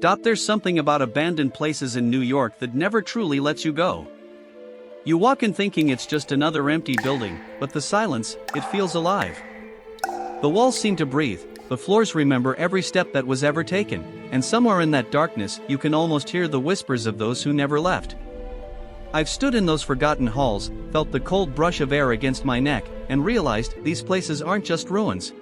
There's something about abandoned places in New York that never truly lets you go. You walk in thinking it's just another empty building, but the silence, it feels alive. The walls seem to breathe, the floors remember every step that was ever taken, and somewhere in that darkness you can almost hear the whispers of those who never left. I've stood in those forgotten halls, felt the cold brush of air against my neck, and realized these places aren't just ruins.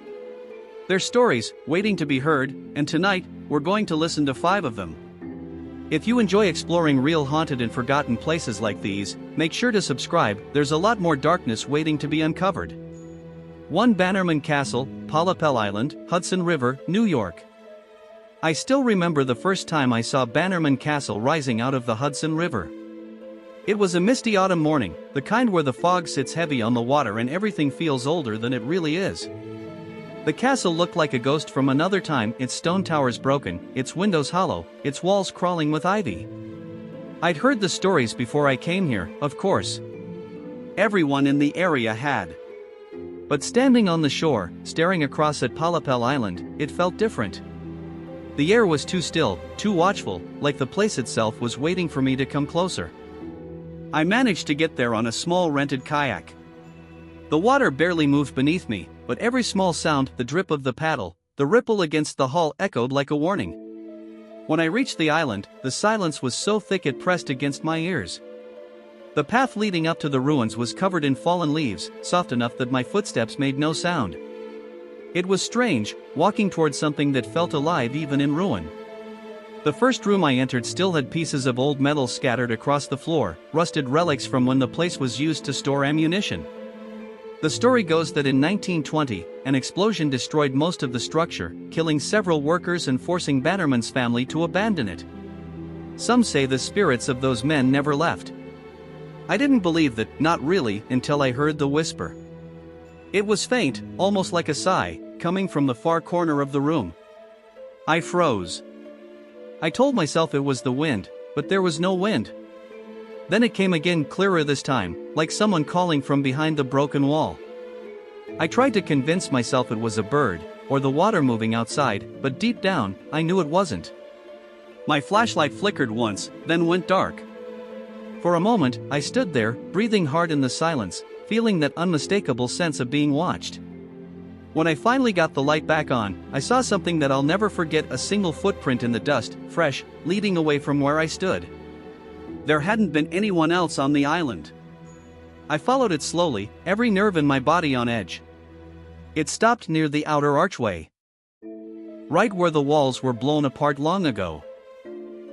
They're stories, waiting to be heard, and tonight, we're going to listen to 5 of them. If you enjoy exploring real haunted and forgotten places like these, make sure to subscribe, there's a lot more darkness waiting to be uncovered. 1. Bannerman Castle, Palapel Island, Hudson River, New York. I still remember the first time I saw Bannerman Castle rising out of the Hudson River. It was a misty autumn morning, the kind where the fog sits heavy on the water and everything feels older than it really is. The castle looked like a ghost from another time, its stone towers broken, its windows hollow, its walls crawling with ivy. I'd heard the stories before I came here, of course. Everyone in the area had. But standing on the shore, staring across at Palapel Island, it felt different. The air was too still, too watchful, like the place itself was waiting for me to come closer. I managed to get there on a small rented kayak. The water barely moved beneath me, but every small sound, the drip of the paddle, the ripple against the hull echoed like a warning. When I reached the island, the silence was so thick it pressed against my ears. The path leading up to the ruins was covered in fallen leaves, soft enough that my footsteps made no sound. It was strange, walking towards something that felt alive even in ruin. The first room I entered still had pieces of old metal scattered across the floor, rusted relics from when the place was used to store ammunition. The story goes that in 1920, an explosion destroyed most of the structure, killing several workers and forcing Bannerman's family to abandon it. Some say the spirits of those men never left. I didn't believe that, not really, until I heard the whisper. It was faint, almost like a sigh, coming from the far corner of the room. I froze. I told myself it was the wind, but there was no wind. Then it came again, clearer this time, like someone calling from behind the broken wall. I tried to convince myself it was a bird, or the water moving outside, but deep down, I knew it wasn't. My flashlight flickered once, then went dark. For a moment, I stood there, breathing hard in the silence, feeling that unmistakable sense of being watched. When I finally got the light back on, I saw something that I'll never forget, a single footprint in the dust, fresh, leading away from where I stood. There hadn't been anyone else on the island. I followed it slowly, every nerve in my body on edge. It stopped near the outer archway. Right where the walls were blown apart long ago.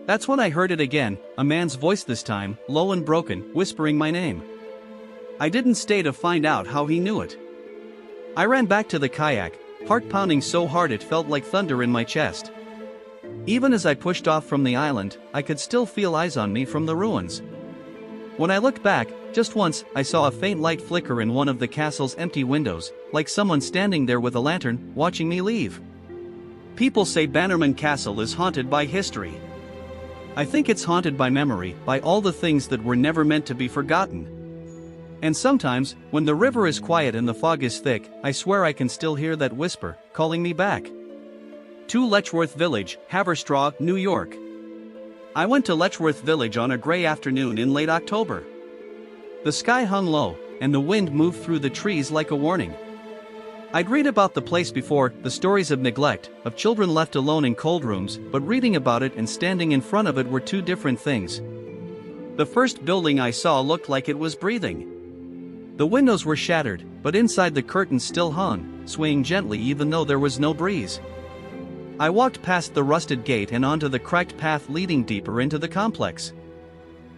That's when I heard it again, a man's voice this time, low and broken, whispering my name. I didn't stay to find out how he knew it. I ran back to the kayak, heart pounding so hard it felt like thunder in my chest. Even as I pushed off from the island, I could still feel eyes on me from the ruins. When I looked back, just once, I saw a faint light flicker in one of the castle's empty windows, like someone standing there with a lantern, watching me leave. People say Bannerman Castle is haunted by history. I think it's haunted by memory, by all the things that were never meant to be forgotten. And sometimes, when the river is quiet and the fog is thick, I swear I can still hear that whisper, calling me back. 2. Letchworth Village, Haverstraw, New York. I went to Letchworth Village on a gray afternoon in late October. The sky hung low, and the wind moved through the trees like a warning. I'd read about the place before, the stories of neglect, of children left alone in cold rooms, but reading about it and standing in front of it were two different things. The first building I saw looked like it was breathing. The windows were shattered, but inside the curtains still hung, swaying gently even though there was no breeze. I walked past the rusted gate and onto the cracked path leading deeper into the complex.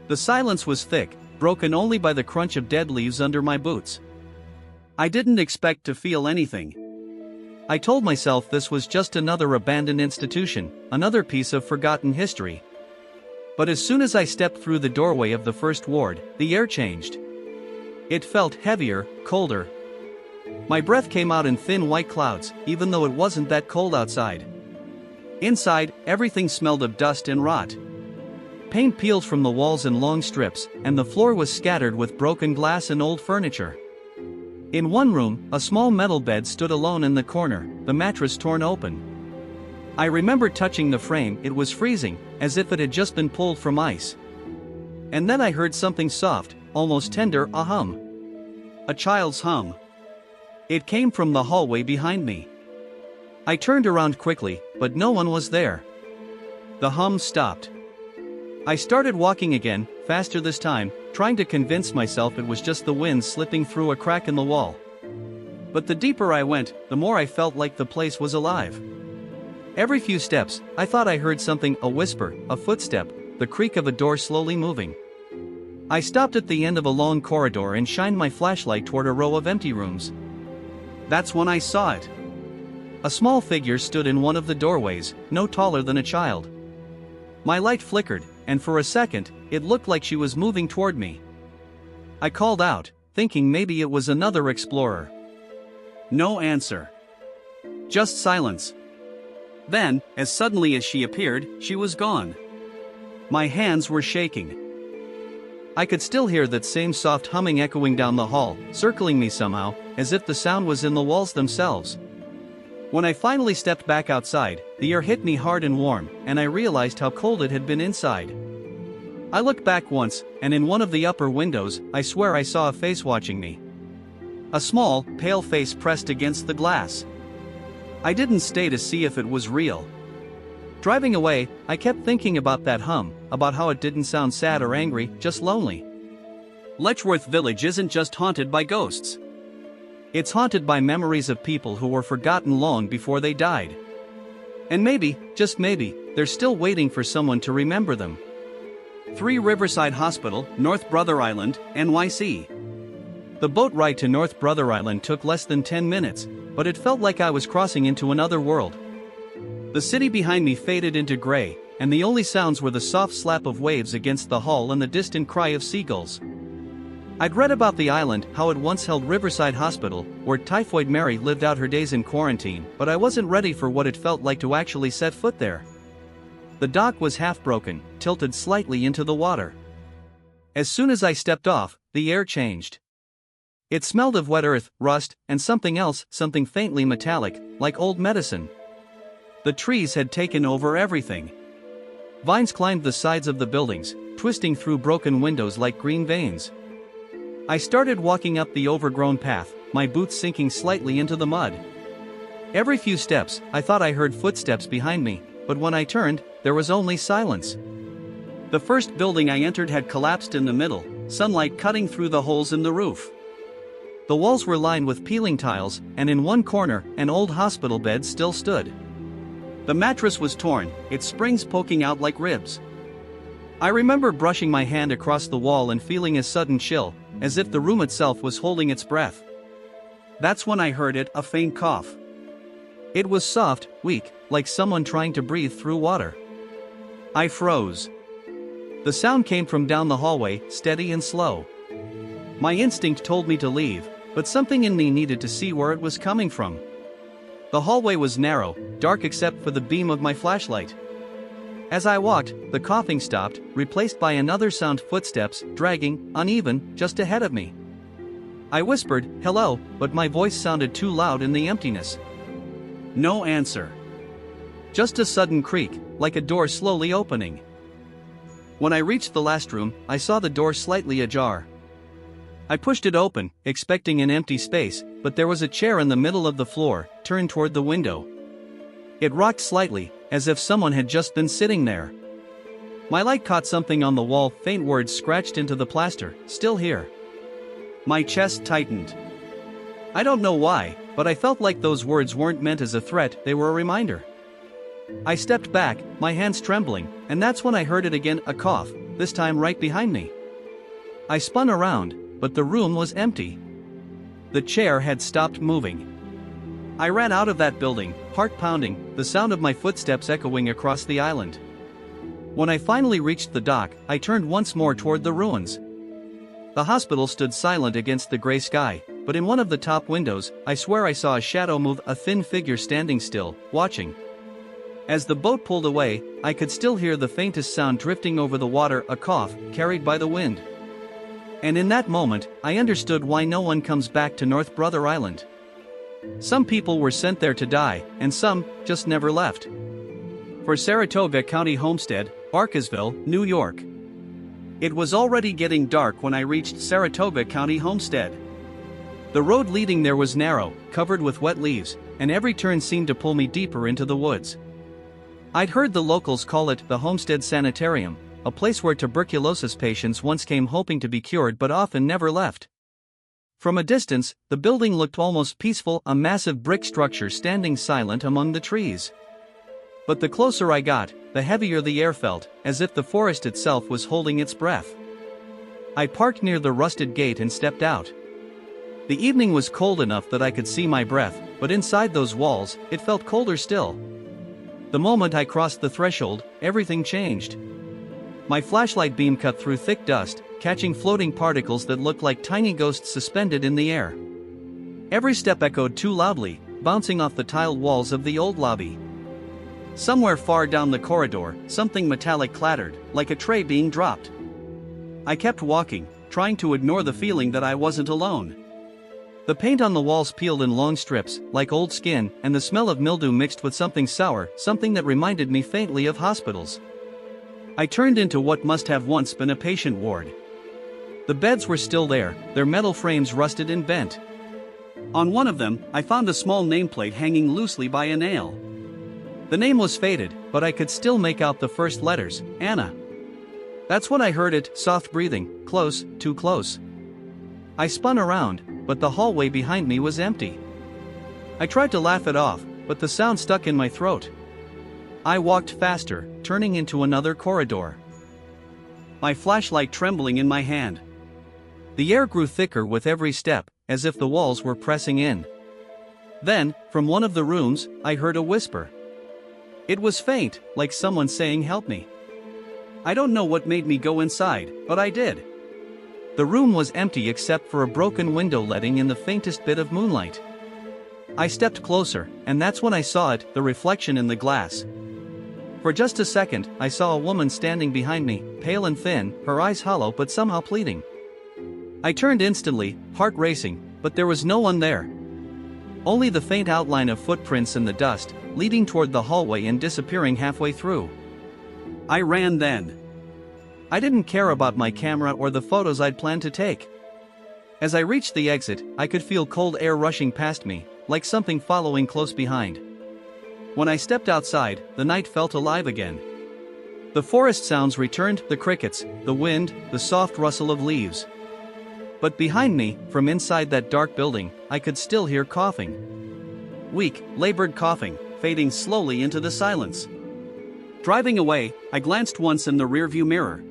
The silence was thick, broken only by the crunch of dead leaves under my boots. I didn't expect to feel anything. I told myself this was just another abandoned institution, another piece of forgotten history. But as soon as I stepped through the doorway of the first ward, the air changed. It felt heavier, colder. My breath came out in thin white clouds, even though it wasn't that cold outside. Inside, everything smelled of dust and rot. Paint peeled from the walls in long strips, and the floor was scattered with broken glass and old furniture. In one room, a small metal bed stood alone in the corner, the mattress torn open. I remember touching the frame, it was freezing, as if it had just been pulled from ice. And then I heard something soft, almost tender, a hum. A child's hum. It came from the hallway behind me. I turned around quickly, but no one was there. The hum stopped. I started walking again, faster this time, trying to convince myself it was just the wind slipping through a crack in the wall. But the deeper I went, the more I felt like the place was alive. Every few steps, I thought I heard something, a whisper, a footstep, the creak of a door slowly moving. I stopped at the end of a long corridor and shined my flashlight toward a row of empty rooms. That's when I saw it. A small figure stood in one of the doorways, no taller than a child. My light flickered, and for a second, it looked like she was moving toward me. I called out, thinking maybe it was another explorer. No answer. Just silence. Then, as suddenly as she appeared, she was gone. My hands were shaking. I could still hear that same soft humming echoing down the hall, circling me somehow, as if the sound was in the walls themselves. When I finally stepped back outside, the air hit me hard and warm, and I realized how cold it had been inside. I looked back once, and in one of the upper windows, I swear I saw a face watching me. A small, pale face pressed against the glass. I didn't stay to see if it was real. Driving away, I kept thinking about that hum, about how it didn't sound sad or angry, just lonely. Letchworth Village isn't just haunted by ghosts. It's haunted by memories of people who were forgotten long before they died. And maybe, just maybe, they're still waiting for someone to remember them. 3 Riverside Hospital, North Brother Island, NYC. The boat ride to North Brother Island took less than 10 minutes, but it felt like I was crossing into another world. The city behind me faded into gray, and the only sounds were the soft slap of waves against the hull and the distant cry of seagulls. I'd read about the island, how it once held Riverside Hospital, where Typhoid Mary lived out her days in quarantine, but I wasn't ready for what it felt like to actually set foot there. The dock was half broken, tilted slightly into the water. As soon as I stepped off, the air changed. It smelled of wet earth, rust, and something else, something faintly metallic, like old medicine. The trees had taken over everything. Vines climbed the sides of the buildings, twisting through broken windows like green veins. I started walking up the overgrown path, my boots sinking slightly into the mud. Every few steps, I thought I heard footsteps behind me, but when I turned, there was only silence. The first building I entered had collapsed in the middle, sunlight cutting through the holes in the roof. The walls were lined with peeling tiles, and in one corner, an old hospital bed still stood. The mattress was torn, its springs poking out like ribs. I remember brushing my hand across the wall and feeling a sudden chill, as if the room itself was holding its breath. That's when I heard it, a faint cough. It was soft, weak, like someone trying to breathe through water. I froze. The sound came from down the hallway, steady and slow. My instinct told me to leave, but something in me needed to see where it was coming from. The hallway was narrow, dark except for the beam of my flashlight. As I walked, the coughing stopped, replaced by another sound, footsteps, dragging, uneven, just ahead of me. I whispered, "Hello," but my voice sounded too loud in the emptiness. No answer. Just a sudden creak, like a door slowly opening. When I reached the last room, I saw the door slightly ajar. I pushed it open, expecting an empty space, but there was a chair in the middle of the floor, turned toward the window. It rocked slightly, as if someone had just been sitting there. My light caught something on the wall, faint words scratched into the plaster, "Still here." My chest tightened. I don't know why, but I felt like those words weren't meant as a threat, they were a reminder. I stepped back, my hands trembling, and that's when I heard it again, a cough, this time right behind me. I spun around, but the room was empty. The chair had stopped moving. I ran out of that building, heart pounding, the sound of my footsteps echoing across the island. When I finally reached the dock, I turned once more toward the ruins. The hospital stood silent against the gray sky, but in one of the top windows, I swear I saw a shadow move, a thin figure standing still, watching. As the boat pulled away, I could still hear the faintest sound drifting over the water, a cough, carried by the wind. And in that moment, I understood why no one comes back to North Brother Island. Some people were sent there to die, and some just never left. for Saratoga County Homestead, Barkersville, New York. It was already getting dark when I reached Saratoga County Homestead. The road leading there was narrow, covered with wet leaves, and every turn seemed to pull me deeper into the woods. I'd heard the locals call it the Homestead Sanitarium, a place where tuberculosis patients once came hoping to be cured but often never left. From a distance, the building looked almost peaceful, a massive brick structure standing silent among the trees. But the closer I got, the heavier the air felt, as if the forest itself was holding its breath. I parked near the rusted gate and stepped out. The evening was cold enough that I could see my breath, but inside those walls, it felt colder still. The moment I crossed the threshold, everything changed. My flashlight beam cut through thick dust, catching floating particles that looked like tiny ghosts suspended in the air. Every step echoed too loudly, bouncing off the tiled walls of the old lobby. Somewhere far down the corridor, something metallic clattered, like a tray being dropped. I kept walking, trying to ignore the feeling that I wasn't alone. The paint on the walls peeled in long strips, like old skin, and the smell of mildew mixed with something sour, something that reminded me faintly of hospitals. I turned into what must have once been a patient ward. The beds were still there, their metal frames rusted and bent. On one of them, I found a small nameplate hanging loosely by a nail. The name was faded, but I could still make out the first letters, Anna. That's when I heard it, soft breathing, close, too close. I spun around, but the hallway behind me was empty. I tried to laugh it off, but the sound stuck in my throat. I walked faster, turning into another corridor. My flashlight trembling in my hand. The air grew thicker with every step, as if the walls were pressing in. Then, from one of the rooms, I heard a whisper. It was faint, like someone saying help me. I don't know what made me go inside, but I did. The room was empty except for a broken window letting in the faintest bit of moonlight. I stepped closer, and that's when I saw it, the reflection in the glass. For just a second, I saw a woman standing behind me, pale and thin, her eyes hollow but somehow pleading. I turned instantly, heart racing, but there was no one there. Only the faint outline of footprints in the dust, leading toward the hallway and disappearing halfway through. I ran then. I didn't care about my camera or the photos I'd planned to take. As I reached the exit, I could feel cold air rushing past me, like something following close behind. When I stepped outside, the night felt alive again. The forest sounds returned, the crickets, the wind, the soft rustle of leaves. But behind me, from inside that dark building, I could still hear coughing. Weak, labored coughing, fading slowly into the silence. Driving away, I glanced once in the rearview mirror.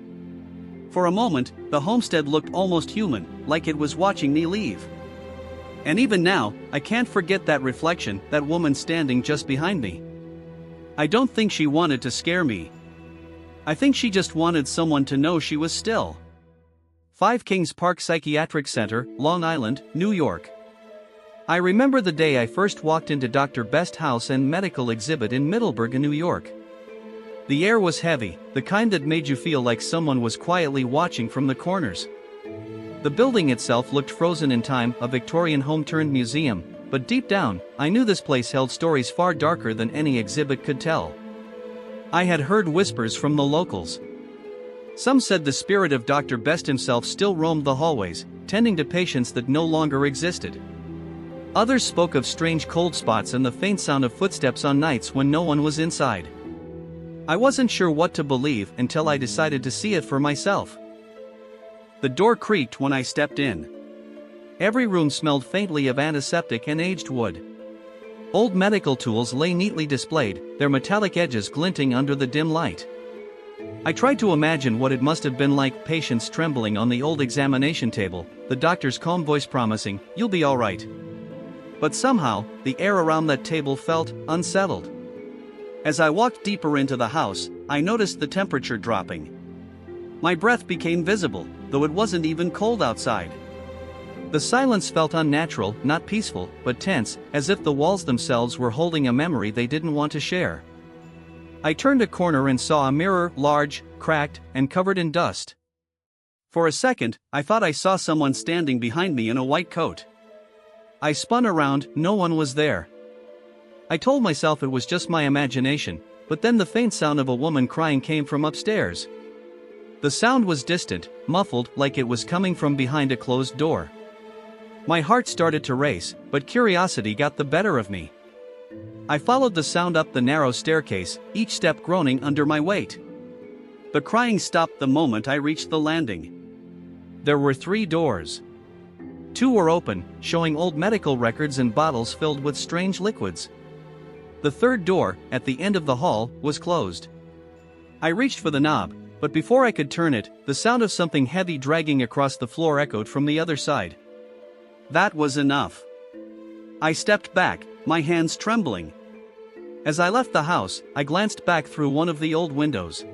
For a moment, the homestead looked almost human, like it was watching me leave. And even now, I can't forget that reflection, that woman standing just behind me. I don't think she wanted to scare me. I think she just wanted someone to know she was still. 5 Kings Park Psychiatric Center, Long Island, New York. I remember the day I first walked into Dr. Best's house and medical exhibit in Middleburg, New York. The air was heavy, the kind that made you feel like someone was quietly watching from the corners. The building itself looked frozen in time, a Victorian home-turned museum, but deep down, I knew this place held stories far darker than any exhibit could tell. I had heard whispers from the locals. Some said the spirit of Dr. Best himself still roamed the hallways, tending to patients that no longer existed. Others spoke of strange cold spots and the faint sound of footsteps on nights when no one was inside. I wasn't sure what to believe until I decided to see it for myself. The door creaked when I stepped in. Every room smelled faintly of antiseptic and aged wood. Old medical tools lay neatly displayed, their metallic edges glinting under the dim light. I tried to imagine what it must have been like, patients trembling on the old examination table, the doctor's calm voice promising, "You'll be all right." But somehow, the air around that table felt unsettled. As I walked deeper into the house, I noticed the temperature dropping. My breath became visible, though it wasn't even cold outside. The silence felt unnatural, not peaceful, but tense, as if the walls themselves were holding a memory they didn't want to share. I turned a corner and saw a mirror, large, cracked, and covered in dust. For a second, I thought I saw someone standing behind me in a white coat. I spun around, no one was there. I told myself it was just my imagination, but then the faint sound of a woman crying came from upstairs. The sound was distant, muffled, like it was coming from behind a closed door. My heart started to race, but curiosity got the better of me. I followed the sound up the narrow staircase, each step groaning under my weight. The crying stopped the moment I reached the landing. There were 3 doors. 2 were open, showing old medical records and bottles filled with strange liquids. The 3rd door, at the end of the hall, was closed. I reached for the knob, but before I could turn it, the sound of something heavy dragging across the floor echoed from the other side. That was enough. I stepped back, my hands trembling. As I left the house, I glanced back through one of the old windows.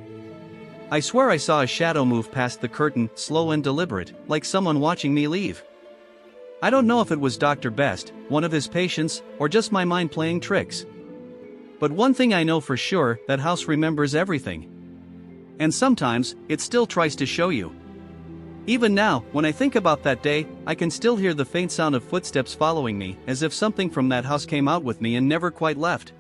I swear I saw a shadow move past the curtain, slow and deliberate, like someone watching me leave. I don't know if it was Dr. Best, one of his patients, or just my mind playing tricks. But one thing I know for sure, that house remembers everything. And sometimes, it still tries to show you. Even now, when I think about that day, I can still hear the faint sound of footsteps following me, as if something from that house came out with me and never quite left.